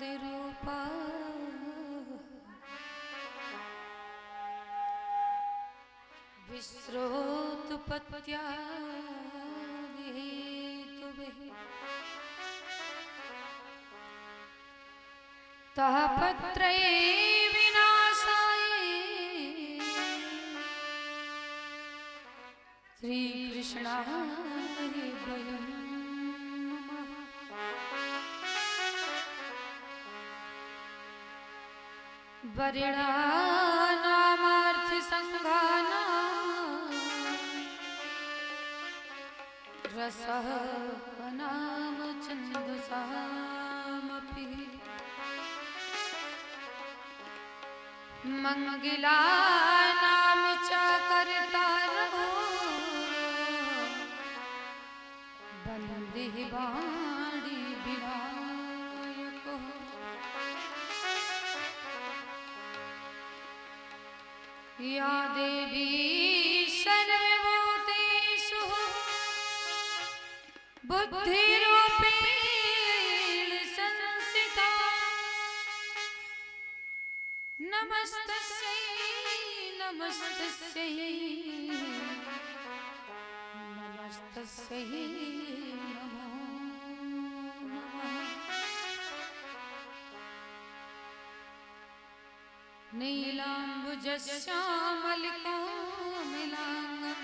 रूपा विस्रोतपत्या हेतुभिः तापत्रये विनाशाय श्रीकृष्णाय वयं नमः। वरिणानामर्थसङ्घानां रसः नाम छन्दसामपि मंगलानां च कर्तारः वन्दे वाणी विनायकः। या देवी सर्वभूतेषु बुद्धिरूपेण संस्थिता नमस्तस्यै नमस्तस्यै नमस्तस्यै नमो नमः। नीलाम्बुजश्यामलिकामिलाङ्गं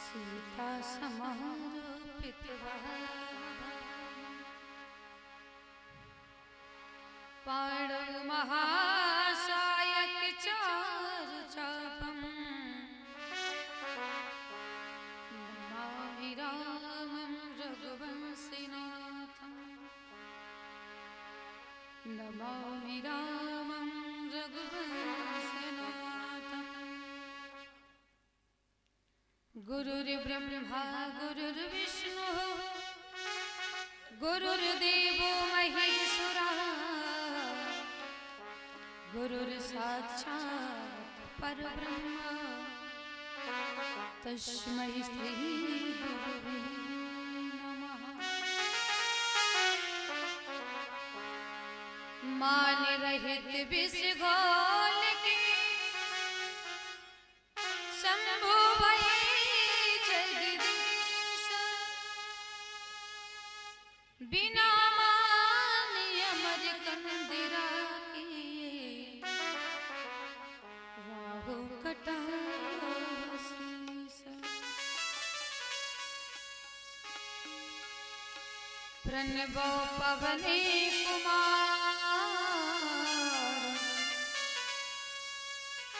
सीतासमारोपितवहः पाणिमहासायकचारुचापं नमामि रामं रघुवंशिनाथं नमामि रामं रघुवंशिनाथं। गुरुर्ब्रह्मा गुरुर्विष्णुः गुरुर्देवो महेश्वरः गुरुर्साक्षात् परब्रह्म तस्मै श्री गुरुवे नमः। मान रहित विष घोल के शंभु भये जगदीश बिना मान अमर कंदिरा प्रणवो पवने कुमार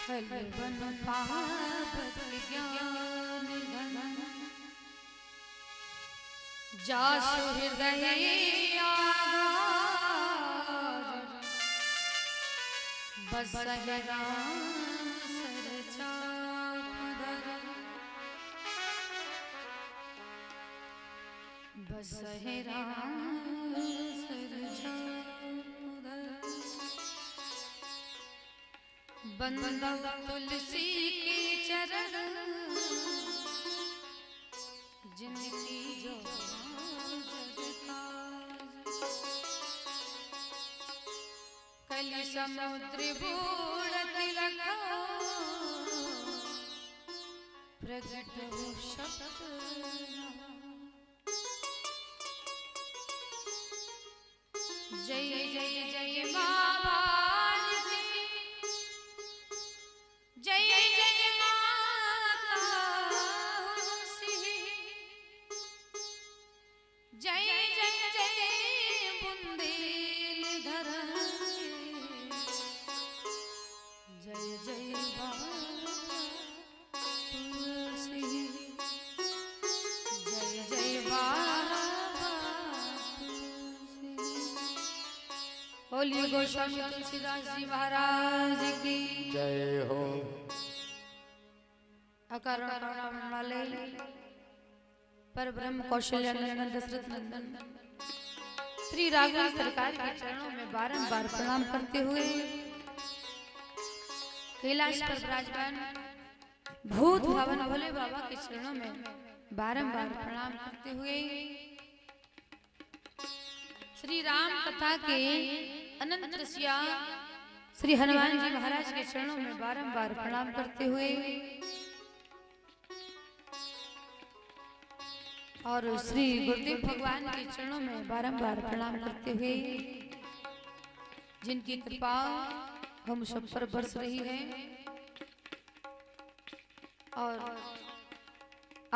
खलवन पावक ज्ञान घन जासु हृदय आगार बसहि राम बसहि राम सरचापदर। बंदव तुलसी के चरण जिनकी जो कलि समुद्र बूढ़ तिलक प्रकट हो शब्द जय जय जय बाबा जय जय माता जय जय जय बुंदेलधर जय जय बाबा जय जय बाबा। बोलिए गोस्वामी तुलसीदास जी महाराज की जय हो। अकारण वाले पर ब्रह्म कौशल्य नंदन दशरथ नंदन श्री राघव सरकार के चरणों में बारंबार प्रणाम करते हुए कैलाश पर विराजमान भूत भवन भोले बाबा के चरणों में बारंबार प्रणाम करते हुए श्री राम कथा के अनंत रसिया श्री हनुमान जी महाराज के चरणों में बारंबार प्रणाम करते हुए और श्री गुरुदेव भगवान के चरणों में बारंबार प्रणाम करते हुए जिनकी कृपा हम सब पर बरस रही है और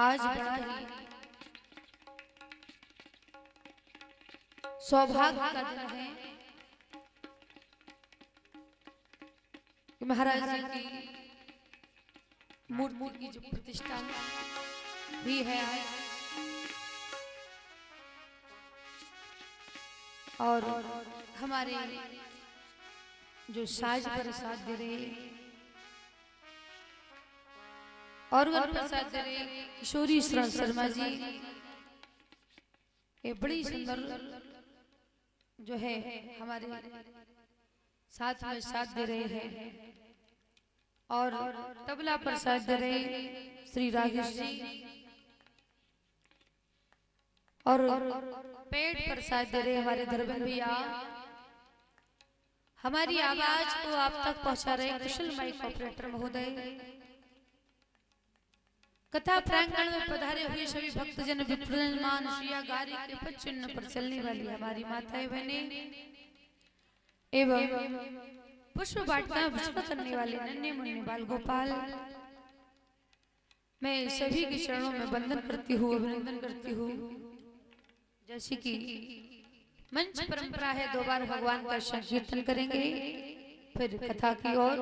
आज बड़ा ही सौभाग्य का दिन है कि महाराज जी की मूर्ति की जो प्रतिष्ठा भी है और हमारे जो साज पर साथ दे रहे और वन पर साथ दे रहे किशोरी शर्मा जी ये बड़ी सुंदर जो है हमारे साथ में साथ दे रहे हैं और तबला पर साथ दे रहे श्री राजेश जी और पेट पर साथ दे रहे हमारे धर्मेंद्र भैया हमारी आवाज को आप तक पहुंचा रहे कुशल माइक ऑपरेटर महोदय कथा प्रांगण में पधारे हुए सभी भक्तजन विप्रजनमान श्रिया गारी के पच्चिन्न पर चलने वाली हमारी माताएं बहनें एवं पुष्प वाटिका पुष्प करने वाले नन्हे मुन्ने बाल गोपाल मैं सभी के चरणों में वंदन करती हूँ अभिनंदन करती हूँ। जैसे कि मंच परंपरा है 2 बार भगवान का संकीर्तन करेंगे फिर कथा की ओर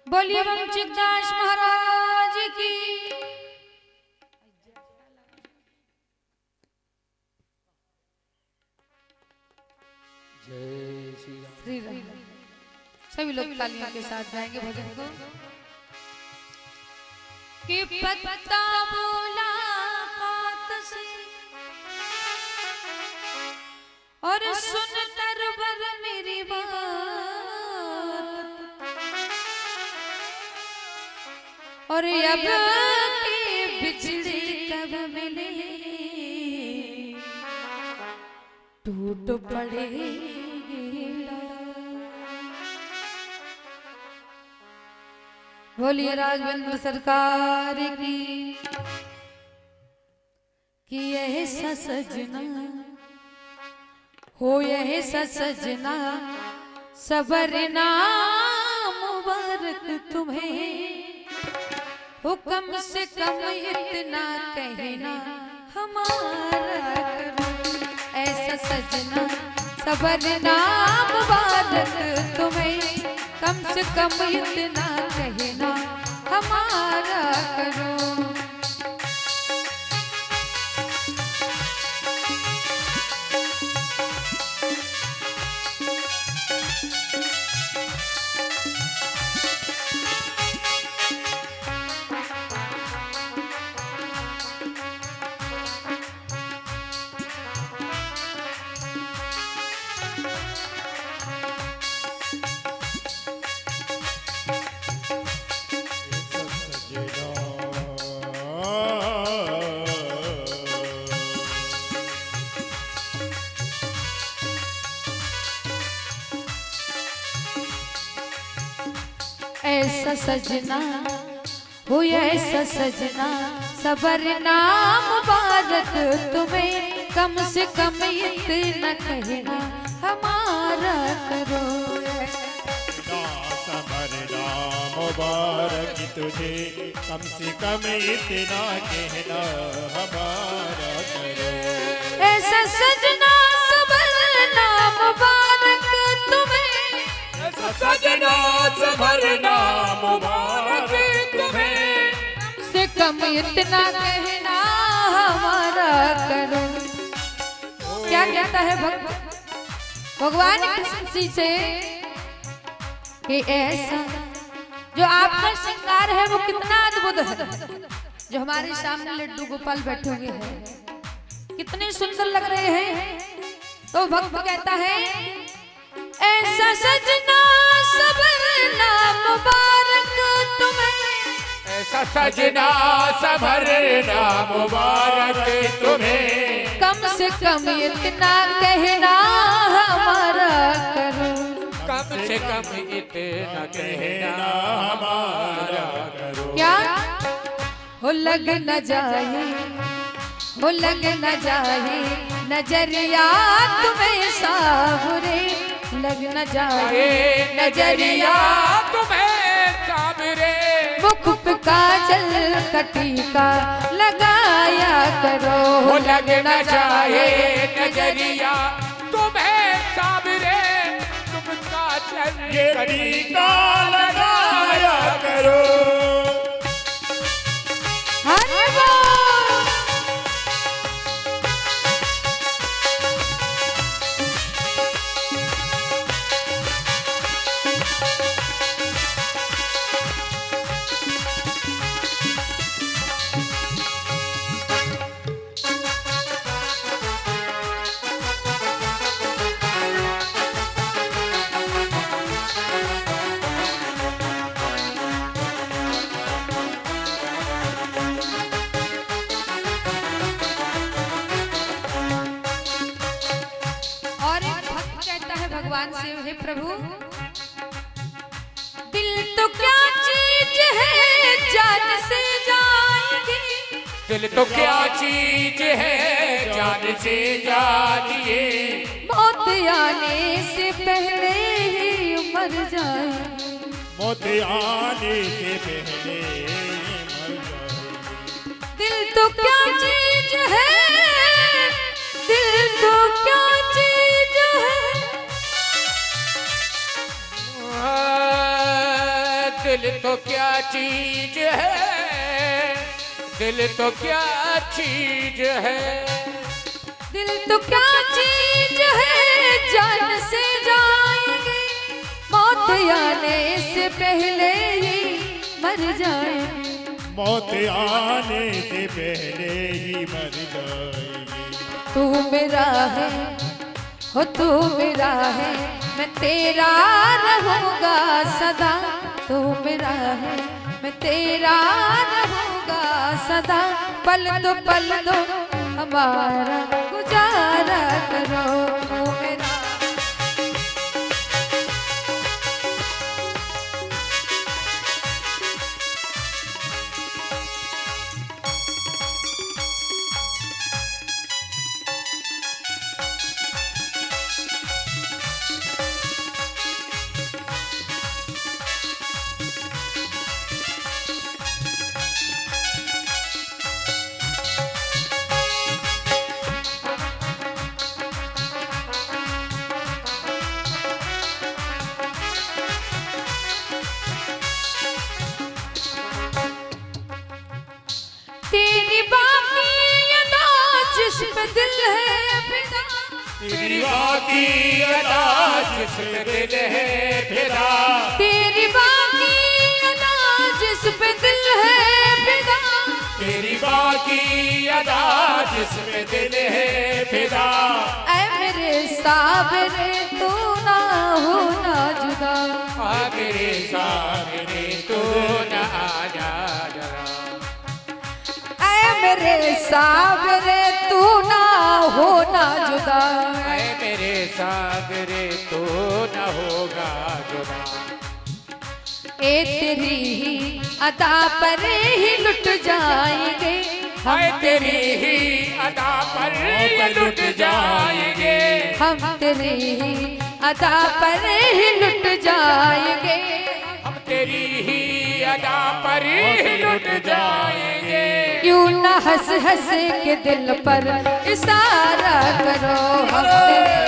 बोलिए वंचिकदास महाराज की जय श्री राम। सभी लोग तालियों के साथ गाएंगे भजन को कि पत्ता बोला पात से और सुन तरवर मेरी बात और अब के बिछड़े कब मिले टूट पड़े बोलिए राघवेंद्र सरकार की कि ऐसा सजना हो ऐसा सजना सबरना मुबारक तुम्हें हो कम से कम इतना कहना हमारा करो ऐसा सजना सबरना मुबारक तुम्हें कम से कम इतना कहना हमारा करो। ऐसा सजना हो ऐसा सजना सबरना मुबारक तुम्हें कम से कम इतना कहना हमारा करो सबरना मुबारक तुझे कम से कम इतना कहना हमारा करो ऐसा सजना सबरना मुबारक तुम्हें ऐसा सजना सबरना मुबारक इतना कहना हमारा करो। क्या कहता है भगवान कृष्ण जी से कि ऐसा जो आपका श्रृंगार है वो कितना अद्भुत है। जो हमारे सामने लड्डू गोपाल बैठे हुए हैं कितने सुंदर लग रहे हैं। तो भक्त कहता है ऐसा सजना सबरना मुबारक तुम्हें, ऐसा सजना सबरना मुबारक तुम्हें, कम से कम इतना कहना हमारा करो। कम से कम इतना कहना हमारा करो। क्या हो लग न जाए, हो लग न जाए नजरिया तुम्हें सावरे, लग न जाए नजरिया तुम्हें सावरे, मुख पे काजल कटीका लगाया करो। हो लग न जाए नजरिया तुम्हें सावरे, तुम काजल कटीका लगाया करो। हरे बोल। भगवान से हे प्रभु दिल तो क्या चीज है जान से जाएगी, दिल तो क्या चीज है जान से जानिए, मौत आने से पहले ही मर जाएगी, मौत आने से पहले मर जाएगी। दिल तो क्या चीज है, दिल तो क्या चीज है, दिल तो क्या चीज है, दिल तो क्या चीज है, दिल तो क्या चीज है जान से जाएंगे, मौत आने से पहले ही मर जाएंगे, मौत आने से पहले ही मर जाएगी। तू मेरा है हो तू मेरा है, मैं तेरा रहूंगा सदा, तू मेरा है मैं तेरा रहूंगा सदा, पल दो हमारा गुजारा करो, तू मेरा। तेरी बाकी अदा जिस पे दिल है फिदा, तेरी बाकी अदा जिस पे दिल है फिदा, तेरी बाकी अदा जिस पे दिल है फिदा, तेरी बाकी अदा जिस पे दिल है फिदा, ऐ मेरे साबरे तू ना हो ना जुदा, मेरे सामने तू न आजा जरा, मेरे साबरे तू ना हो ना जुदा, मेरे सागरे तो न होगा जुदा, ए तेरी ही अदा पर ही लुट जाएंगे, हम तेरी ही अदा पर लुट जाएंगे, हम तेरी ही अदा पर ही लुट जाएंगे, हम तेरी ही अदा पर लुट जाएंगे। क्यों न हंस हंस के दिल पर इशारा करो, हम तेरे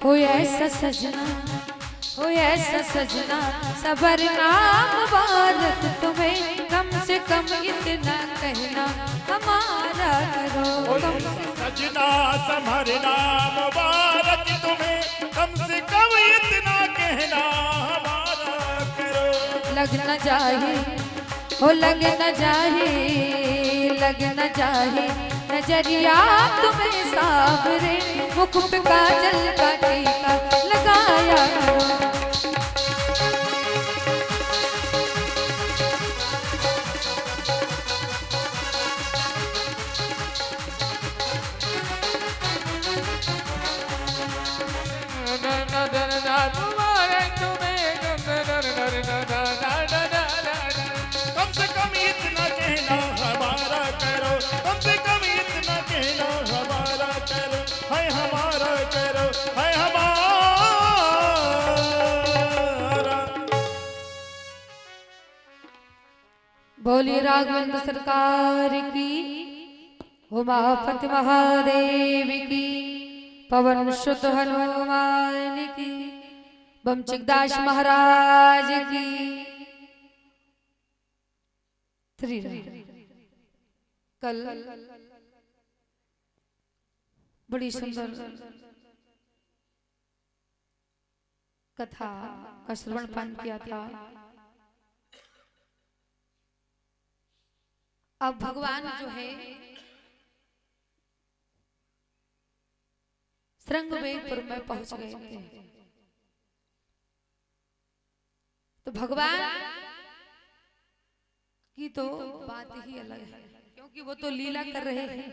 हो ऐसा सजना, हो ऐसा सजना, सबर नाम मुबारक तुम्हें, कम से कम इतना कहना हमारा करो। कम से सजना संभरना मुबारक तुम्हें, कम से कम इतना कहना हमारा करो। लग न जाए, हो लग न जाए, लग न जाए नजरिया तुम्हें सावरे, मुख पे काजल का टीका लगाया करो। कम से कम इतना कहना हमारा करो, कम से कम इतना कहना हमारा करो, है हमारा करो, है हमारा। बोली राघवेंद्र सरकार की, उमापति महादेव की, पवन सुत हनुमान की, बमचिकदास महाराज की। श्री राम। कल बड़ी सुंदर कथा का श्रवण पान किया था। अब भगवान जो है श्रृंगवेरपुर में पहुंच गए थे। तो भगवान की तो बात ही अलग है, क्योंकि वो तो लीला कर रहे हैं,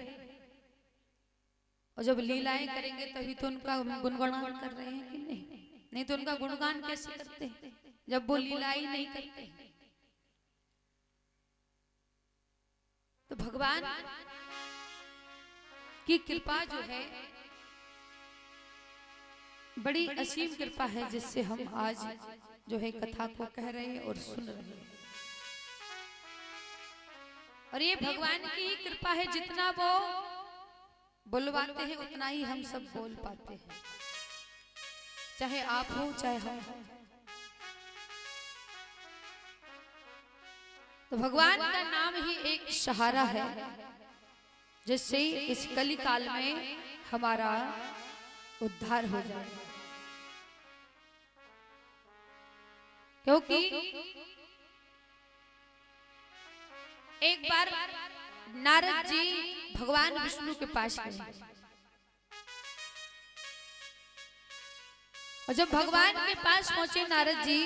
और जब लीलाएं करेंगे तभी तो उनका गुणगान कर रहे हैं कि नहीं? नहीं तो उनका गुणगान कैसे करते हैं जब वो लीलाएं नहीं करते? तो भगवान की कृपा जो है बड़ी असीम कृपा है, जिससे हम आज जो है कथा को कह रहे हैं और सुन रहे हैं। और ये भगवान की कृपा है, जितना वो बुलवाते हैं उतना ही हम सब बोल पाते हैं, चाहे आप हो चाहे हम हो। तो भगवान का नाम ही एक सहारा है, जिससे इस कली काल में हमारा उद्धार हो जाए। क्योंकि एक बार नारद जी भगवान विष्णु के पास गए, और जब भगवान के पास पहुंचे नारद जी,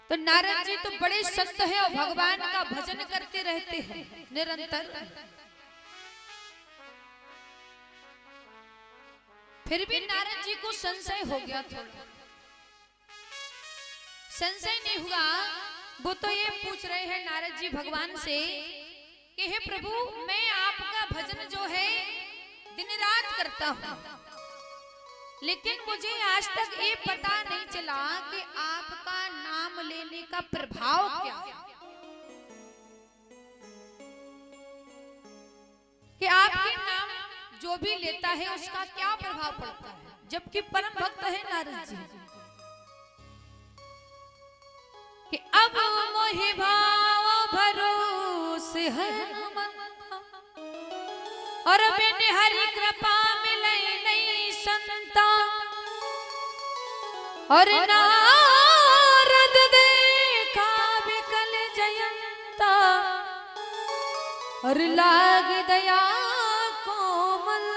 तो नारद जी तो बड़े संत हैं और भगवान का भजन करते रहते हैं निरंतर। फिर भी नारद जी को संशय हो गया। थोड़ा संशय नहीं हुआ, वो तो ये पूछ रहे हैं नारद जी भगवान से कि हे प्रभु, मैं आपका भजन जो है दिन रात करता हूँ, लेकिन मुझे आज तक ये पता नहीं चला कि आपका नाम लेने का प्रभाव क्या है, कि आपके नाम जो भी लेता है उसका क्या प्रभाव पड़ता है, जबकि परम भक्त है नारद जी। कि अब मोहि भाव भरोसे हनुमंता, और बिन हरि कृपा मिले नहीं संता, और नारद देखा विकल जयंता, और लाग दया कोमल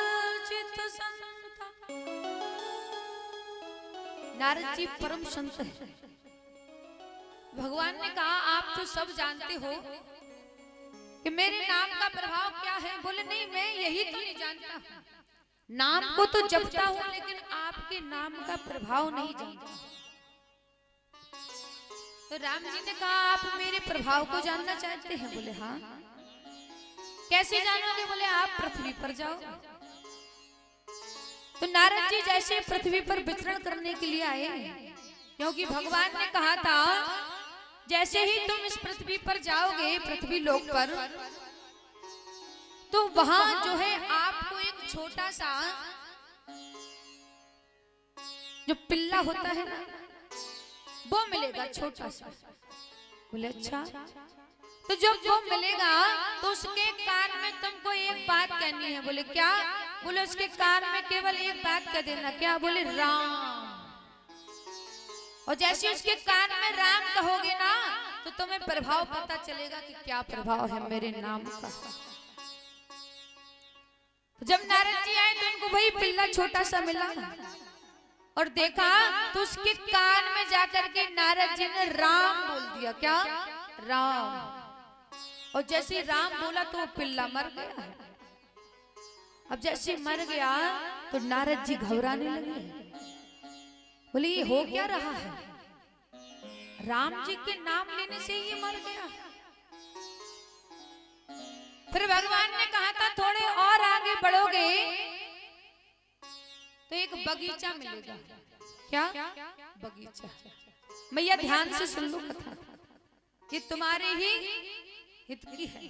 चित संता। नारद जी परम संत है। भगवान ने कहा आप तो सब जानते हो कि मेरे नाम का प्रभाव क्या है। बोले नहीं, मैं यही तो नहीं जानता, नाम को तो जपता हूँ लेकिन आपके नाम का प्रभाव नहीं जानता। तो राम जी ने कहा आप मेरे प्रभाव को जानना चाहते हैं? बोले हाँ। कैसे जानोगे? बोले आप पृथ्वी पर जाओ। तो नारद जी जैसे पृथ्वी पर विचरण करने के लिए आए, क्योंकि भगवान ने कहा था जैसे ही तुम इस पृथ्वी पर जाओगे, पृथ्वी लोक पर, तो वहां जो है आपको एक छोटा सा जो पिल्ला होता है ना वो मिलेगा छोटा सा। बोले अच्छा, तो जब वो मिलेगा तो उसके कान में तुमको एक बात कहनी है। बोले क्या? बोले उसके कान में केवल एक बात कह देना। क्या? बोले राम। और जैसे उसके कान में राम कहोगे ना तो तुम्हें प्रभाव पता चलेगा कि क्या प्रभाव है मेरे नाम का। जब नारद जी आए तो उनको वही पिल्ला छोटा सा मिला और देखा तो उसके कान में जाकर के नारद जी ने राम बोल दिया। क्या? राम। और जैसे ही राम बोला तो वो पिल्ला मर गया। अब जैसे मर गया तो नारद जी घबराने लगे। बोले ये हो क्या रहा है? राम जी के नाम लेने से ये मर गया। फिर भगवान ने कहा था थोड़े और आगे बढ़ोगे तो एक बगीचा मिलेगा। क्या? बगीचा। मैया ध्यान से सुन लो कथा, ये तुम्हारे ही हित की है।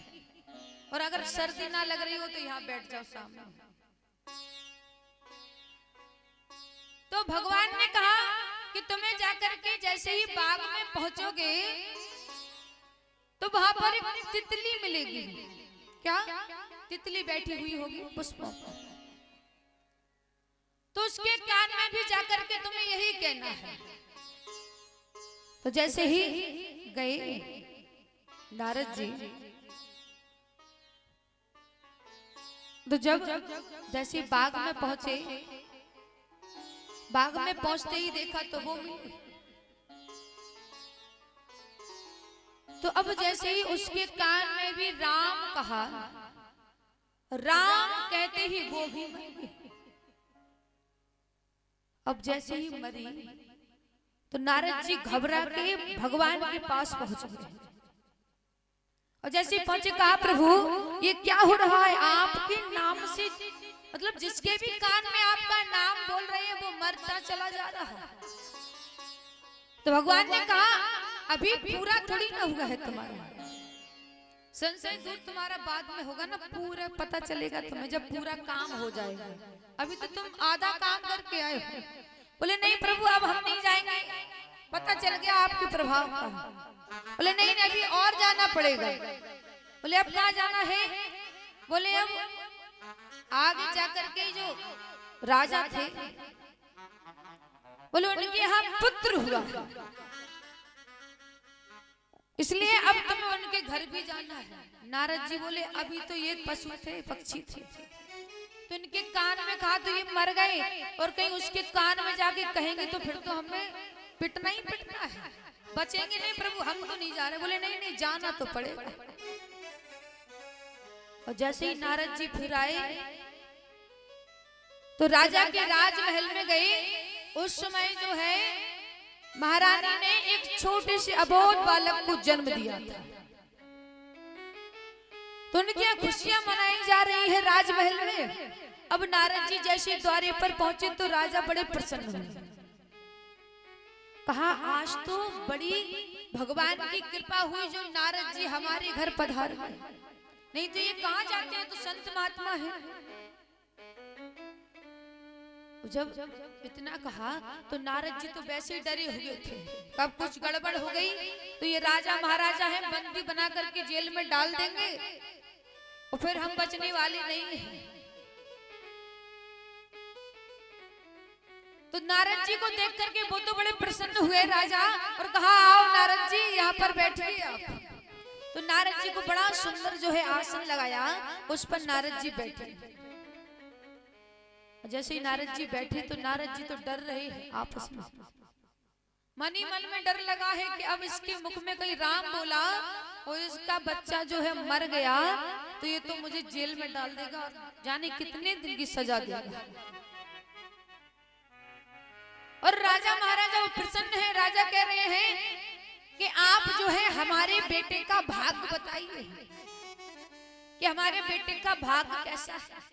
और अगर सर्दी ना लग रही हो तो यहाँ बैठ जाओ सामने। तो भगवान ने कहा कि तुम्हें जाकर के जैसे ही बाग में पहुंचोगे तो वहां पर एक तितली मिलेगी। क्या? तितली बैठी हुई होगी पुष्पों पर। तो उसके कान में भी जाकर के तुम्हें यही कहना है। तो जैसे ही गए नारद जी, तो जब जैसे बाग में पहुंचे, बाग में पहुंचते ही देखा तो वो मिली। तो अब जैसे ही उसके कान में भी राम कहा, राम कहते ही वो भी मरी। अब जैसे ही मरी तो नारद जी घबरा के भगवान के पास पहुंच गए। और जैसे पहुंचे कहा प्रभु ये क्या हो रहा है? आपके नाम से मतलब जिसके भी कान में आपका नाम बोल रहे हैं वो मरता चला जा रहा है। तो भगवान ने कहा अभी पूरा थोड़ी ना हुआ है तुम्हारा, संशय दूर तुम्हारा बाद में होगा ना, पूरा पता चलेगा तुम्हें जब पूरा काम हो जाएगा। अभी तो तुम आधा काम करके आए हो। बोले नहीं प्रभु अब हम नहीं जाएंगे, पता चल गया आपके प्रभाव का। बोले नहीं नहीं अभी और जाना पड़ेगा। बोले अब कहाँ जाना है? बोले अब आगे जाकर के जो राजा थे बोले उनके यहाँ पुत्र हुआ, इसलिए अब तुम्हें उनके घर भी जाना है। नारद जी बोले अभी तो ये पशु थे, पक्षी थे, तो इनके कान में कहा तो ये मर गए और कहीं उसके कान में जाके कहेंगे तो फिर तो हमें पिटना ही पिटना है, बचेंगे नहीं प्रभु, हम तो नहीं जा रहे। बोले नहीं नहीं जाना तो पड़ेगा। और जैसे ही नारद जी फिर आए तो राजा के राजमहल में गए। उस समय जो है महारानी ने एक छोटे से अबोध बालक को जन्म दिया था। तो उनकी खुशियां मनाई जा रही है राजमहल में। अब नारद जी जैसे द्वारे पर पहुंचे तो राजा बड़े प्रसन्न हुए। कहा आज तो बड़ी भगवान की कृपा हुई जो नारद जी हमारे घर पधार गए, नहीं तो ये कहाँ जाते हैं, तो संत महात्मा है। जब इतना कहा तो नारद जी तो वैसे ही डरे हुए थे, कब कुछ गड़बड़ हो गई तो ये राजा महाराजा है बंदी बना करके जेल में डाल देंगे और फिर हम बचने वाले नहीं हैं। तो नारद जी को देख करके वो तो बड़े प्रसन्न हुए राजा और कहा आओ नारद जी यहाँ पर बैठिए आप। तो नारद जी को बड़ा सुंदर जो है आसन लगाया, उस पर नारद जी बैठे। जैसे ही नारद जी बैठे तो नारद जी तो डर रहे हैं आपस में, मन ही मन में डर लगा है कि अब इसके मुख में कहीं राम बोला और इसका बच्चा जो है मर गया तो ये तो मुझे जेल में डाल देगा और जाने कितने दिन की सजा देगा। और राजा महाराजा प्रसन्न है, राजा कह रहे हैं कि आप जो है हमारे बेटे का भाग्य बताइए कि हमारे बेटे का भाग्य कैसा है।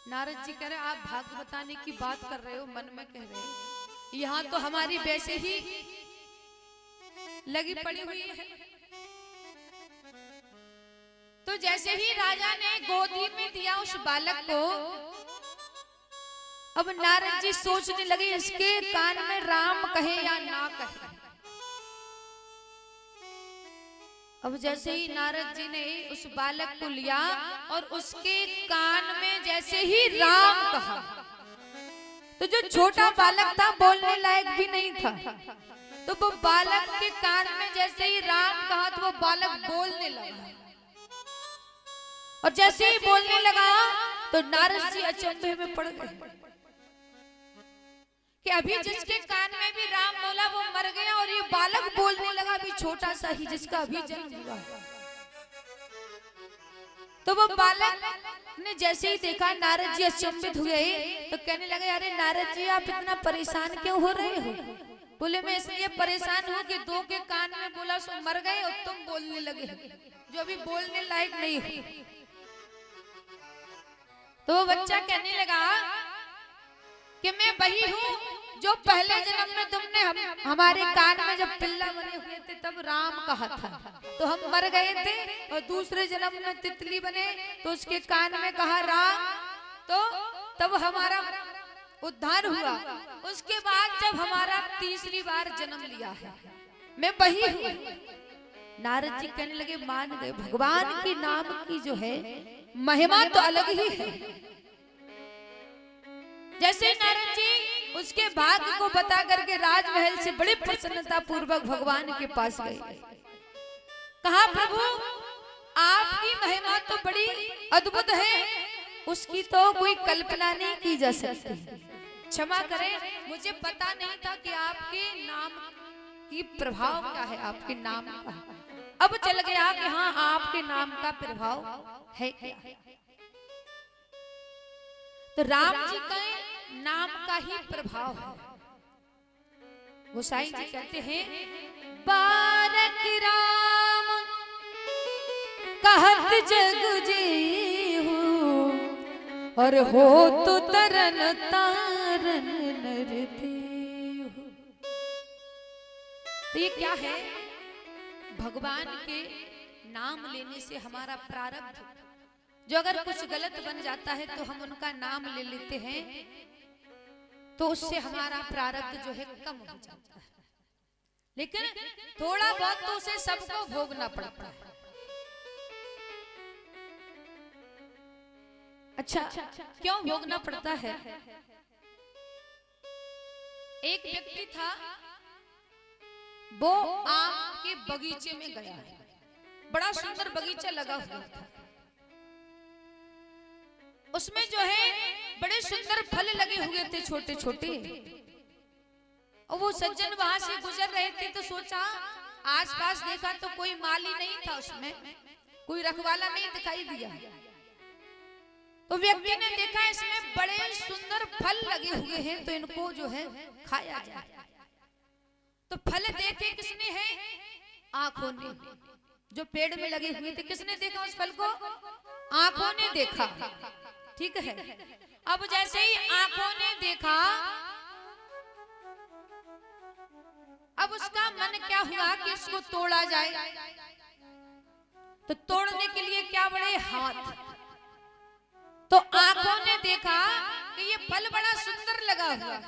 नारद जी कह रहे आप भाग्य बताने की बात कर रहे हो, मन में कह रहे हैं यहाँ तो हमारी वैसे ही लगी पड़ी हुई है। तो जैसे ही राजा ने गोदी में दिया उस बालक को, अब नारद जी सोचने लगे इसके कान में राम कहे या ना कहे। अब जैसे ही नारद जी ने उस बालक को लिया और उसके कान में जैसे ही राम कहा, तो जो छोटा बालक था बोलने लायक भी नहीं था, तो वो बालक के कान में जैसे ही राम कहा तो वो बालक बोलने लगा। और जैसे ही बोलने लगा तो नारद जी अचंभे में पड़ गए कि अभी जिसके कान में भी राम बोला वो मर गया और ये बालक बोलने लगा, अभी छोटा सा ही जिसका अभी जन्म हुआ। तो वो बालक ने जैसे ही देखा नारद जी अचंभित हुए, तो कहने लगे अरे नारद जी आप इतना परेशान क्यों हो रहे हो? बोले मैं इसलिए परेशान हूँ कि दो के कान में बोला सो मर गए और तुम बोलने लगे जो अभी बोलने लायक नहीं हो। तो वो बच्चा कहने लगा कि मैं वही हूँ जो पहले जन्म में तुमने हमारे कान में जब पिल्ला बने हुए थे तब राम कहा था, तो हम मर गए थे, और दूसरे जन्म में तितली बने तो उसके कान में कहा राम, तो तब हमारा उद्धार हुआ। उसके बाद जब हमारा तीसरी बार जन्म लिया है, मैं वही हूँ। नारद जी कहने लगे मान गए, भगवान के नाम की जो है महिमा तो अलग ही है। जैसे नारद जी उसके भाग्य को बता करके राजमहल से बड़े प्रसन्नता पूर्वक भगवान के पास गए, कहा प्रभु आपकी महिमा तो बड़ी अद्भुत है, उसकी तो कोई कल्पना नहीं की जा सकती। क्षमा करें मुझे पता नहीं था कि आपके नाम की प्रभाव क्या है, आपके नाम का। अब चल गया कि हाँ आपके नाम का प्रभाव है क्या। तो राम जी का नाम का ही प्रभाव है। गोसाई जी कहते हैं बारक राम कहत जग जीहू, और हो तो तरन तारन नर देहु। तो ये क्या है? भगवान के नाम लेने से हमारा प्रारब्ध, जो अगर कुछ गलत बन जाता है तो हम उनका नाम ले लेते हैं, तो उससे हमारा प्रारब्ध जो है कम हो जाता है। लेकिन थोड़ा बहुत तो उसे सबको भोगना पड़ता है। अच्छा क्यों भोगना पड़ता है? एक व्यक्ति था, वो आम के बगीचे में गया, बड़ा सुंदर बगीचा लगा हुआ था, उसमें जो है बड़े सुंदर फल लगे हुए थे छोटे छोटे। और वो सज्जन वहां से गुजर रहे थे तो सोचा, आसपास देखा तो कोई माली नहीं था, उसमें कोई रखवाला नहीं दिखाई दिया। तो व्यक्ति ने देखा इसमें बड़े सुंदर फल लगे हुए हैं, तो इनको जो है खाया जाए। तो फल देखे किसने है? आंखों ने, जो पेड़ में लगे हुए थे। किसने देखा उस फल को? आंखों ने देखा, ठीक है। अब जैसे ही आंखों ने देखा, अब उसका मन क्या हुआ कि इसको तोड़ा जाए। तो तोड़ने के लिए क्या बड़े हाथ, तो आंखों ने देखा कि ये फल बड़ा सुंदर लगा हुआ,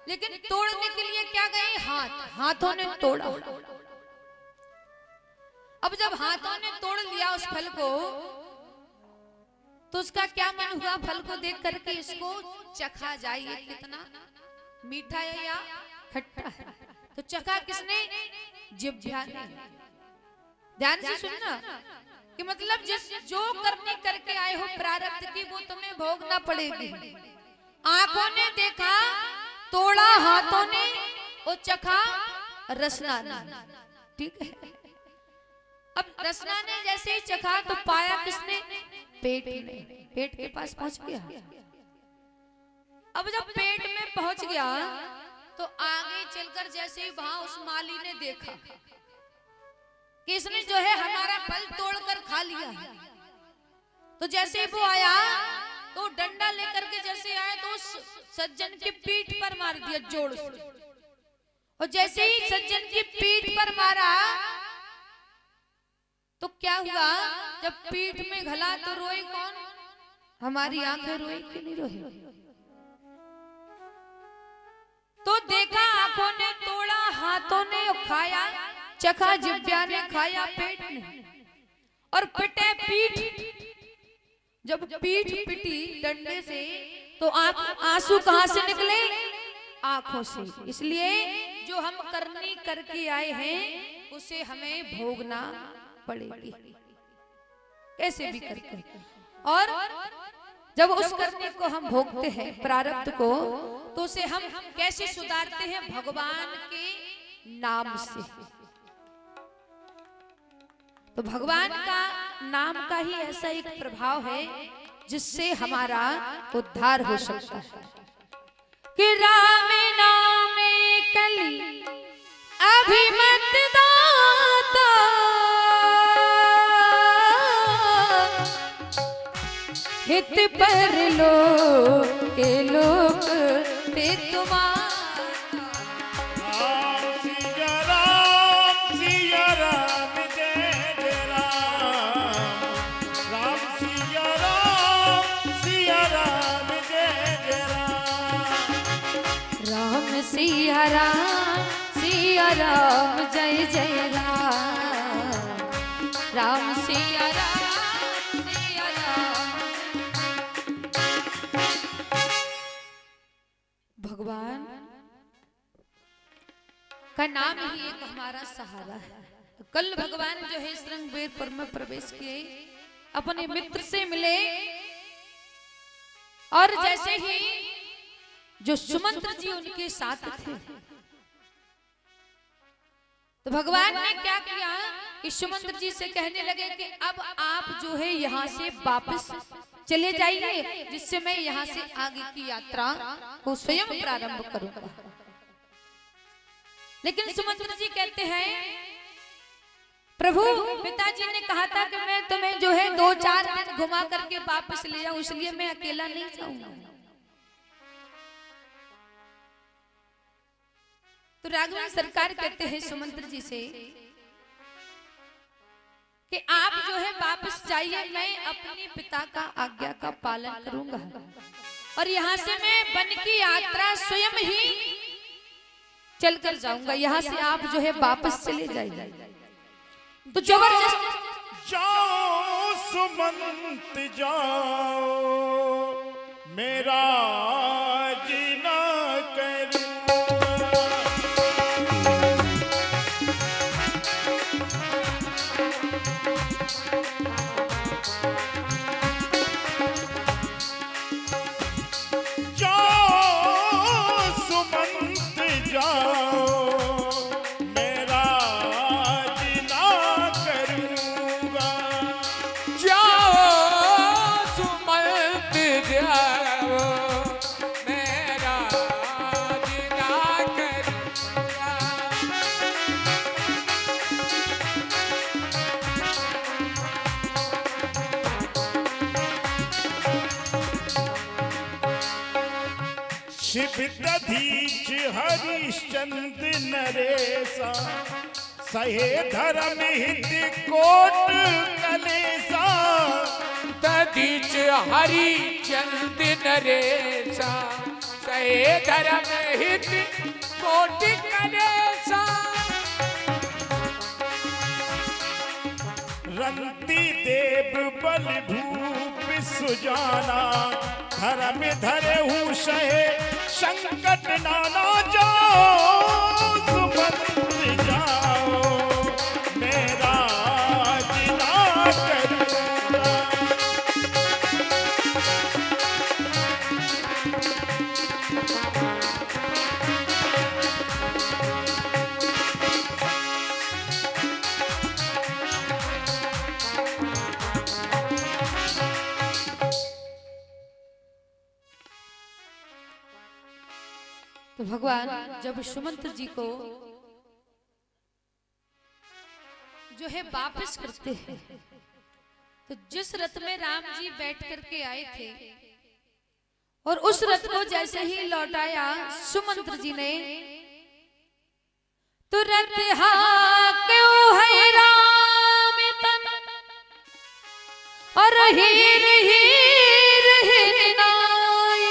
लेकिन तोड़ने के लिए क्या गए? हाथ, हाथों ने तोड़ा। अब जब हाथों ने तोड़ लिया उस फल को, तो उसका क्या मन हुआ? फल को देख करके इसको चखा जाए, ये कितना मीठा है या खट्टा है। तो चखा किसने? जिह्वा ने। ध्यान से सुनना कि मतलब जो करनी करके आए हो प्रारब्ध की, वो तुम्हें भोगना पड़ेगी। आंखों ने देखा, तोड़ा हाथों ने, और चखा रसना ने, ठीक है। अब रसना ने जैसे ही चखा तो पाया किसने? पेट ने। पेट के पास पहुंच गया। अब जब पेट में पहुंच गया तो आगे चलकर जैसे ही वहां उस माली ने देखा कि इसने जो है हमारा फल तोड़कर खा लिया, तो जैसे ही वो आया तो डंडा लेकर के जैसे आया तो उस सज्जन की पीठ पर मार दिया जोर से। और जैसे ही सज्जन की पीठ पर मारा तो क्या हुआ? जब पीठ में घला तो रोए कौन? हमारी आंखें रोई कि नहीं रोई? खाया चखा जिब्या ने, खाया पेट ने, और पिटे पीठ। जब पीठ पिटी डंडे से तो आंसू कहां से निकले? आंखों से। इसलिए जो हम करनी करके आए हैं उसे हमें भोगना पड़ेगी कैसे भी करके। और जब उस करने को हम भोगते हैं प्रारब्ध को, तो उसे हम कैसे सुधारते हैं? भगवान के नाम से। तो भगवान का नाम का ही ऐसा एक प्रभाव है जिससे हमारा उद्धार हो सकता है कि राम नाम कली अभिमत दाता, हित पर लोक के लोक ते तुम्हारा। सिया राम जय जय राम, राम सिया राम सिया राम। भगवान का नाम ही एक हमारा सहारा है। कल भगवान जो है श्रृंगवेरपुर में प्रवेश किए, अपने मित्र से मिले, और जैसे ही जो सुमंत्र जी उनके साथ थे, तो भगवान ने क्या किया कि सुमंत्र जी से कहने लगे कि अब आप जो है यहाँ से वापस चले जाइए, जिससे मैं यहाँ से आगे की यात्रा को स्वयं प्रारंभ करूंगा। लेकिन सुमंत्र जी कहते हैं, प्रभु पिताजी ने कहा था कि मैं तुम्हें जो है 2-4 दिन घुमा करके वापस ले जाऊं, इसलिए मैं अकेला नहीं जाऊंगा। तो राघवन सरकार कहते हैं सुमंत्र जी से कि आप जो है वापस जाइए, मैं अपने पिता का आज्ञा का पालन करूंगा, और यहाँ से मैं वन की यात्रा स्वयं ही चलकर जाऊंगा। यहाँ से आप जो है वापस चले जाइए। तो जबरदस्त जाओ सुमंत जाओ, मेरा जीना करूं। दधीच हरिश्चंद्र नरेसा, सहे धर्म हित कोट कलेसा। दधीच हरिश्चंद्र नरेसा, सहे धर्म हित कोट कलेसा। रंती देव बल भूप सुजाना, धर्म धरहु सहे संकट नाना। जाओ सुमंत्र जाओ, मेरा जीना करूंगा। तो भगवान जब सुमंत्र जी को जो है वापस करते हैं, तो जिस रथ में राम जी बैठ करके आए थे, और उस रथ को जैसे ही लौटाया सुमंत्र जी ने, तो रथ क्यों है राम तन, और हीर हीर हिरनाए,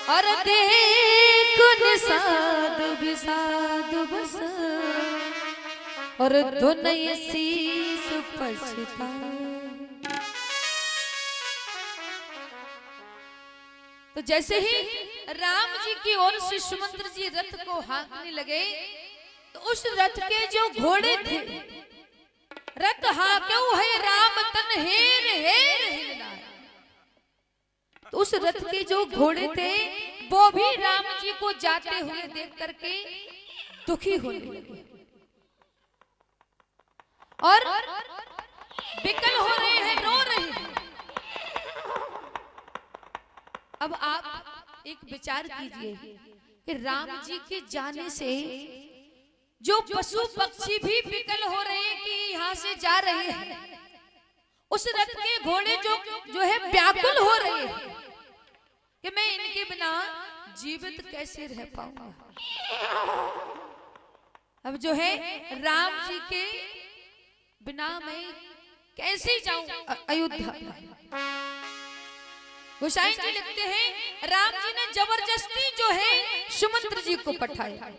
और देख निषाद विषाद बस और धुनय शीस पछता। तो जैसे ही राम जी की ओर से सुमंत्र जी रथ को हाँकने लगे तो उस रथ के जो घोड़े थे, रथ हाँक्यो है राम तन हेर हेर हिलना, तो उस रथ के जो घोड़े थे वो भी राम जी को जाते हुए देख करके दुखी होने लगे और विकल हो रहे हैं, रो रहे हैं। अब आप एक विचार कीजिए कि राम जी के जाने से जो पशु पक्षी भी विकल हो रहे हैं कि यहाँ से जा रहे हैं, उस रथ के घोड़े जो है व्याकुल हो रहे हैं कि मैं इनके बिना जीवित कैसे रह पाऊंगा। अब जो है राम जी के बिना मैं कैसे जाऊं अयोध्या। गोसाई जी लिखते हैं राम जी ने जबरदस्ती जो है सुमंत्र जी को पठाया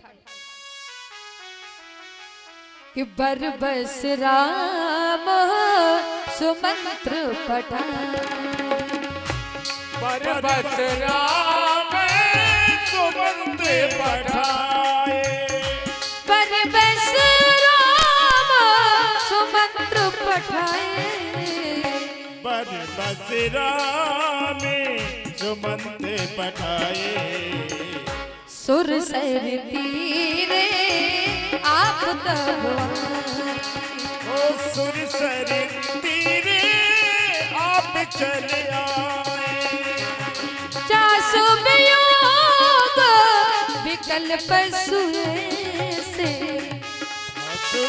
कि बरबस राम सुमंत्र पठाए, बरबस राम सुमंत्र पठाए, बरबस राम सुमंत्र पठाए, बरबस राम सुमंत्र पठाए, सुरसर तीरे आप तब ओ सुरसर तीरे आप चले आए, जासु वियोग विकल पशु से,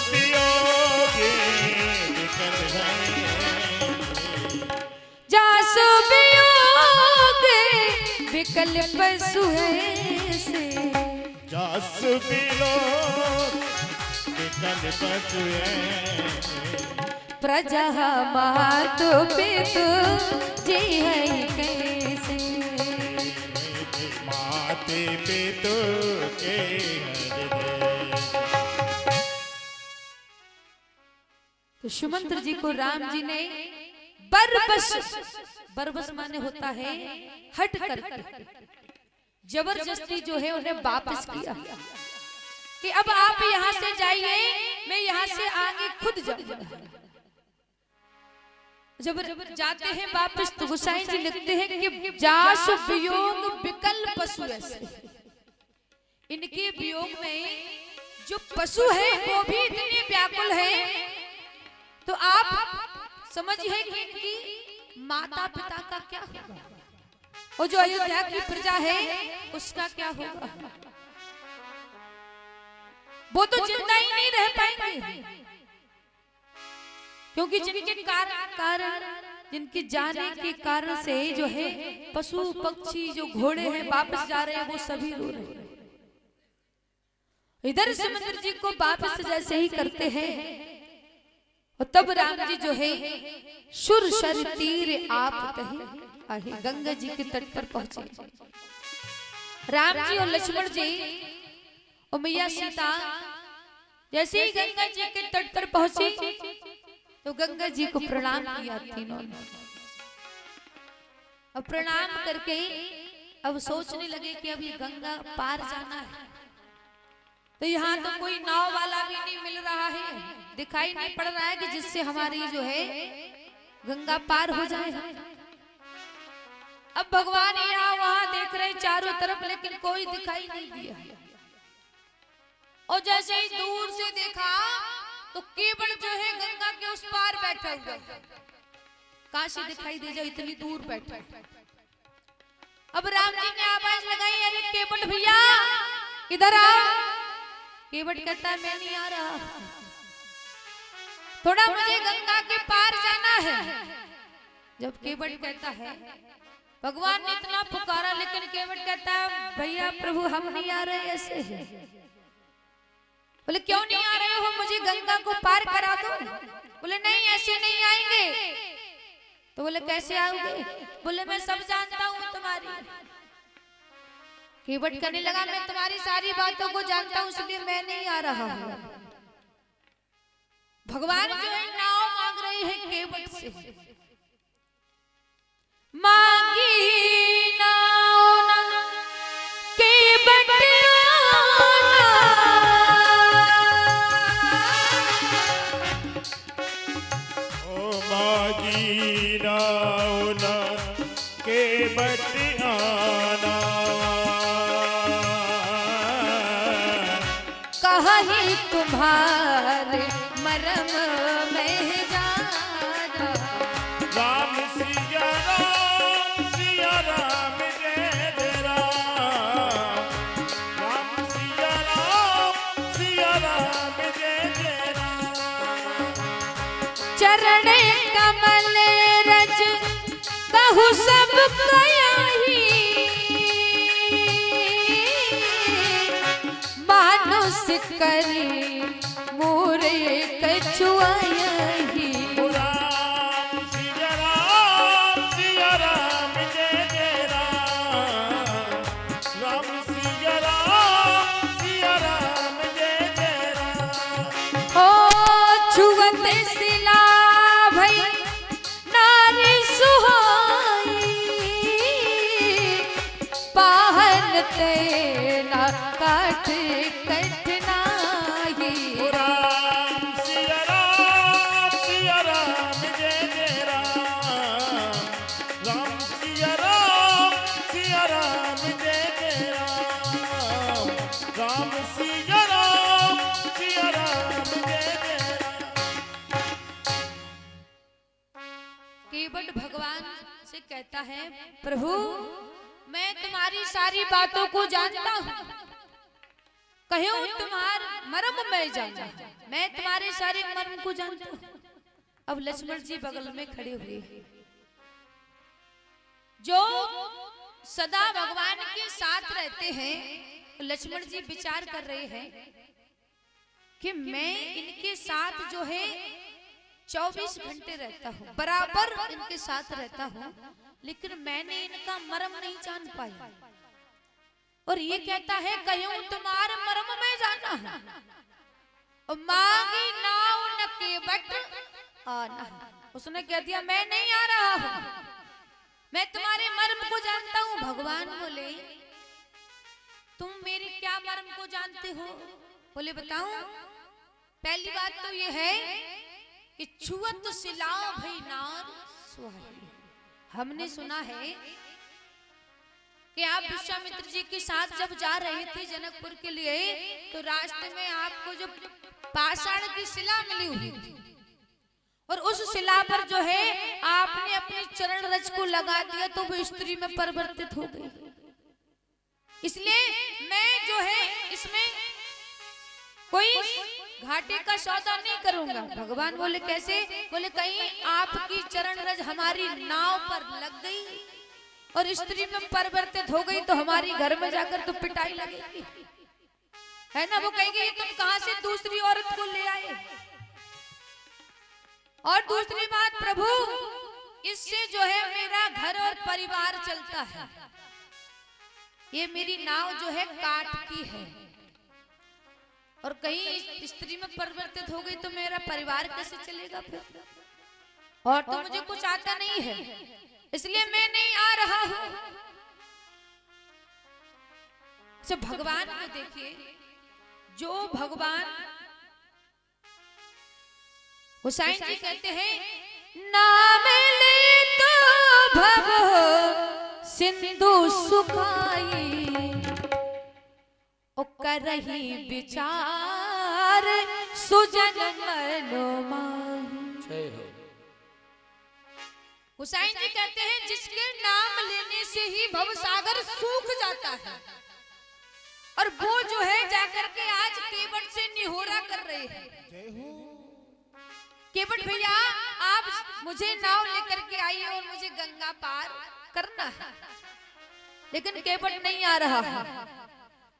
वियोगे विकल जासु वियोग विकल पशु से, जास वियोग विकल पशु प्रजा मातु पितु जी है कैसे, माते पितु के तो सुमंत्र जी को राम जी ने बरबस, बरबस माने होता है हट करके, जबरदस्ती जो है उन्हें वापस किया कि अब आप यहाँ से जाइए, मैं यहाँ से आगे खुद जाऊंगा। जब जाते हैं वापस तो गोसाई जी लिखते हैं कि जासु वियोग विकल पशु ऐसे, इनके वियोग में जो पशु है वो भी इतने व्याकुल है। तो आप समझिए कि इनकी माता पिता का क्या होगा, और जो अयोध्या की प्रजा है उसका क्या होगा, वो तो जिंदा ही नहीं रह पाएंगे, क्योंकि जिनके कारण जिनके जाने के कारण से जो है पशु पक्षी जो घोड़े हैं वापस जा रहे हैं वो सभी रो रहे हैं। इधर सुमंत्र जी को वापस जैसे ही करते हैं और तब राम जी जो है सुरसर तीर आप कहे आहे, गंगा जी के तट पर पहुंचे। राम जी और लक्ष्मण जी और मैया सीता जैसे ही गंगा जी के तट पर पहुंची तो गंगा जी को प्रणाम किया तीनों ने। अब प्रणाम करके अब सोचने लगे कि अब ये गंगा पार जाना है, तो यहाँ तो कोई नाव वाला भी नहीं मिल रहा है, दिखाई नहीं पड़ रहा है कि जिससे हमारी जो है गंगा पार हो जाए। अब भगवान यहाँ वहां देख रहे चारों तरफ, लेकिन कोई दिखाई नहीं दिया। और जैसे ही दूर से देखा तो केवल जो है गंगा के उस पार बैठा हुआ, काशी दिखाई दे जाए इतनी दूर बैठा। अब राम जी ने आवाज लगाई, अरे केवट भैया इधर आ। केवट कहता है मैं नहीं आ रहा, थोड़ा मुझे गंगा के पार जाना है। जब केवट कहता है, भगवान ने इतना पुकारा लेकिन केवट कहता है भैया प्रभु हम नहीं आ रहे ऐसे है। बोले क्यों नहीं आ रहे हो, मुझे गंगा को पार करा दो। बोले नहीं ऐसे नहीं आएंगे। तो बोले कैसे आओगे? बोले मैं सब जानता हूँ तुम्हारी, केवट करने लगा मैं तुम्हारी सारी बातों को जानता हूं इसलिए मैं नहीं आ रहा हूं। भगवान जो है नाव मांग रहे हैं केवट से, मांगी नाव ना केवट आना, ओ मांगी नाव ना केवट आना, कहीं तुम्हारे मरम में जाना। राम सिया राम जय जय राम, राम सिया राम जय जय राम। चरण कमल रज कहु सब कयाही, मानुष करी मोरे कछुआही। राम सिया राम जय जय राम, राम सिया राम जय जय राम। ओ छुअत सिला भई नारी सुहाई, पाहन तेना काट कठनाई। राम सिया राम जय जय राम, राम सिया राम जय जय राम, राम सिया राम जय जय राम। केवट भगवान से कहता है प्रभु मैं तुम्हारी सारी बातों को जानता हूँ, कहूँ तुम्हार मर्म में जाना, मैं तुम्हारे सारे मर्म को जानता हूँ। अब लक्ष्मण जी बगल में खड़े हुए हैं, जो सदा भगवान के साथ रहते हैं। लक्ष्मण जी विचार कर रहे हैं कि मैं इनके साथ जो है 24 घंटे रहता हूँ, बराबर इनके साथ रहता हूँ, लेकिन मैंने इनका मर्म नहीं जान पाई। और ये कहता है कहूं तुम्हारे मर्म में जाना है, और मांगी नाव न केवट आना। उसने कह दिया मैं नहीं आ रहा हूं, मैं तुम्हारे मर्म को जानता हूं। भगवान बोले तुम मेरी क्या मर्म को जानते हो? बोले बताऊं। पहली बात तो ये है कि छुअत सिला भई नार सुहाई। हमने सुना है कि आप विश्वामित्र जी के साथ जब जा रहे थे जनकपुर के लिए, तो रास्ते में आपको जो पाषाण की शिला मिली हुई थी, और उस शिला पर जो है आपने अपने चरण रज को लगा दिया तो वो स्त्री में परिवर्तित हो गई। इसलिए मैं जो है इसमें कोई घाटे का सौदा नहीं करूंगा। भगवान बोले कैसे? बोले कहीं आपकी चरण रज हमारी नाव पर लग गई और स्त्री में परिवर्तित हो गई तो हमारी घर में जाकर तो पिटाई लगेगी, है ना। वो कहेंगे ये तुम कहां से दूसरी औरत को ले आए। और दूसरी बात प्रभु, इससे जो है मेरा घर और परिवार चलता है। ये मेरी नाव जो है काठ की है, और कहीं स्त्री में परिवर्तित हो गई तो मेरा परिवार कैसे चलेगा फिर? और तो मुझे कुछ आता नहीं है, इसलिए मैं नहीं आ रहा हूं। अच्छा, भगवान को देखिए, जो भगवान हुसैन जी कहते हैं नाम ले तो भव सिंधु सुखाई, ओ करही विचार सुजन मनो माही। हुसैन जी कहते हैं जिसके नाम लेने से ही भवसागर सूख जाता है, और वो जो है जाकर के आज केवट से निहोरा कर रहे हैं। केवट भैया आप मुझे नाव लेकर के आइए और मुझे गंगा पार करना है, लेकिन केवट नहीं आ रहा है।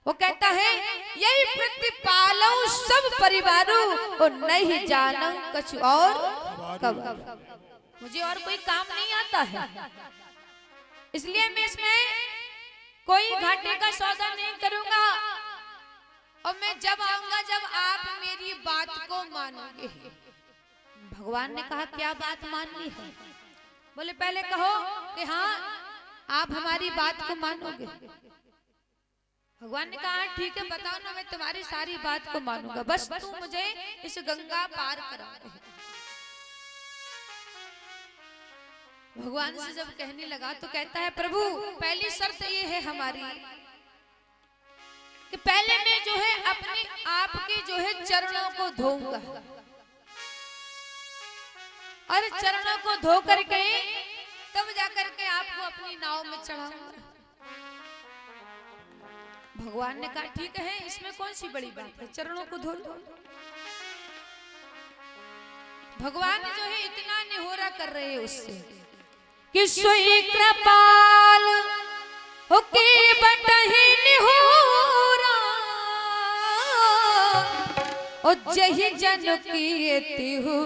वो कहता है यही प्रतिपालो सब परिवारों और नहीं जानो कुछ और कब, मुझे और कोई काम नहीं आता है, इसलिए मैं इसमें कोई घाटे का सौदा नहीं करूंगा, और मैं जब आऊंगा जब आप मेरी बात को मानोगे। भगवान ने कहा क्या बात माननी है? बोले पहले कहो कि हाँ आप हमारी बात को मानोगे। भगवान ने कहा ठीक है बताओ ना, मैं तुम्हारी सारी बात को मानूंगा, बस तू मुझे इस गंगा पार करा दे। भगवान से जब कहने लगा तो कहता है प्रभु पहली शर्त ये है हमारी कि पहले मैं जो है अपने आप के जो है चरणों को धोऊंगा, और चरणों को धो करके तब जाकर के आपको अपनी नाव में चढ़ाऊंगा। भगवान ने कहा ठीक है, इसमें कौन सी बड़ी बात है, चरणों को धो लो। भगवान जो है इतना निहोरा कर रहे हैं उससे कि सोई कृपाल होके बटही निहोरा, ओ जही जन की तिहु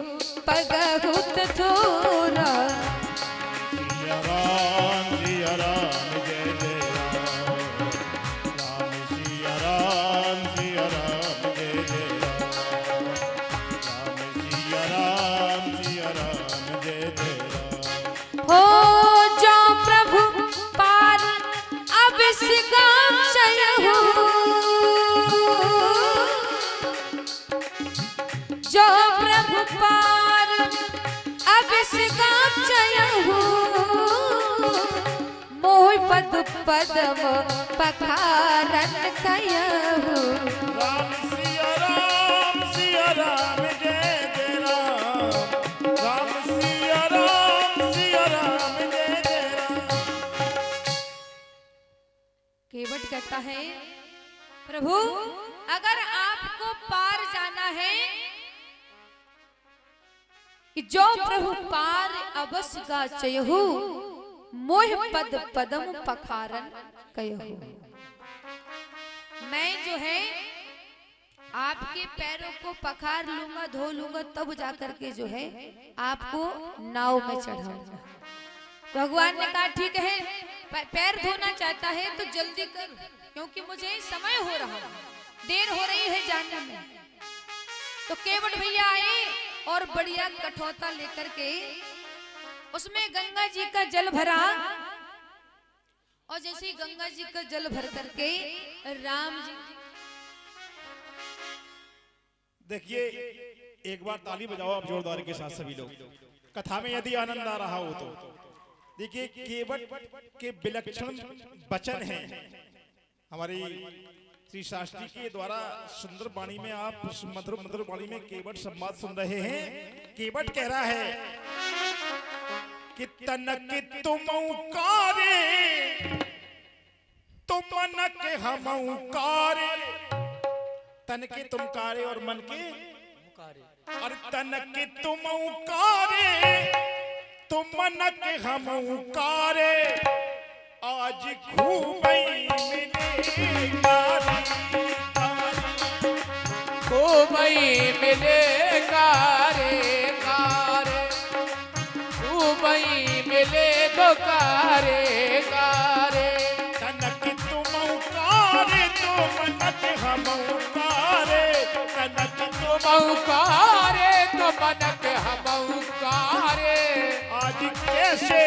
पगहुत थोरा। सिया राम जय जय राम, सिया राम जय जय राम, सिया राम जय जय राम। हो जो प्रभु पार अब इस गाम चलहु, जो प्रभु पार अब इस गाम चलहु, मोह पद पदम पखारन कयहु। राम सिया राम जय जय राम, राम सिया राम जय जय राम। केवट कहता है प्रभु अगर आपको पार जाना है कि जो प्रभु पार अवश्य का चयहु, मोह पद पदम पखारन कयहु। मैं जो है आपके पैरों को पखार लूंगा, धो लूंगा, तब जाकर के जो है आपको नाव में चढ़ाऊंगा। भगवान ने कहा ठीक है, पैर धोना चाहता है तो जल्दी कर, क्योंकि मुझे समय हो रहा है, देर हो रही है जाने में। तो केवट भैया आए और बढ़िया कठौता लेकर के उसमें गंगा जी का जल भरा, और जैसे ही गंगा जी का जल भर करके राम जी, देखिए एक बार ताली बजाओ आप जोरदार के साथ सभी लोग। कथा में यदि आनंद आ रहा हो तो देखिए केवट के विलक्षण वचन हैं हमारी श्री शास्त्री के द्वारा सुंदर वाणी में। आप मधुर मधुर वाणी में केवट संवाद सुन रहे हैं। केवट कह रहा है कि तनक तुम कारे तो मन के हम कारे, तन के तुम कारे और मन के और तन के तुम कारे तो मन के हम कारे, आज खूबई मिले कारी, खूबई मिले कारे कारे, खूबई मिले दो कारे कारे। तनक तुम कारे तो मन के हम कारे, तनक तुम कारे तो मन के हम कारे, आज कैसे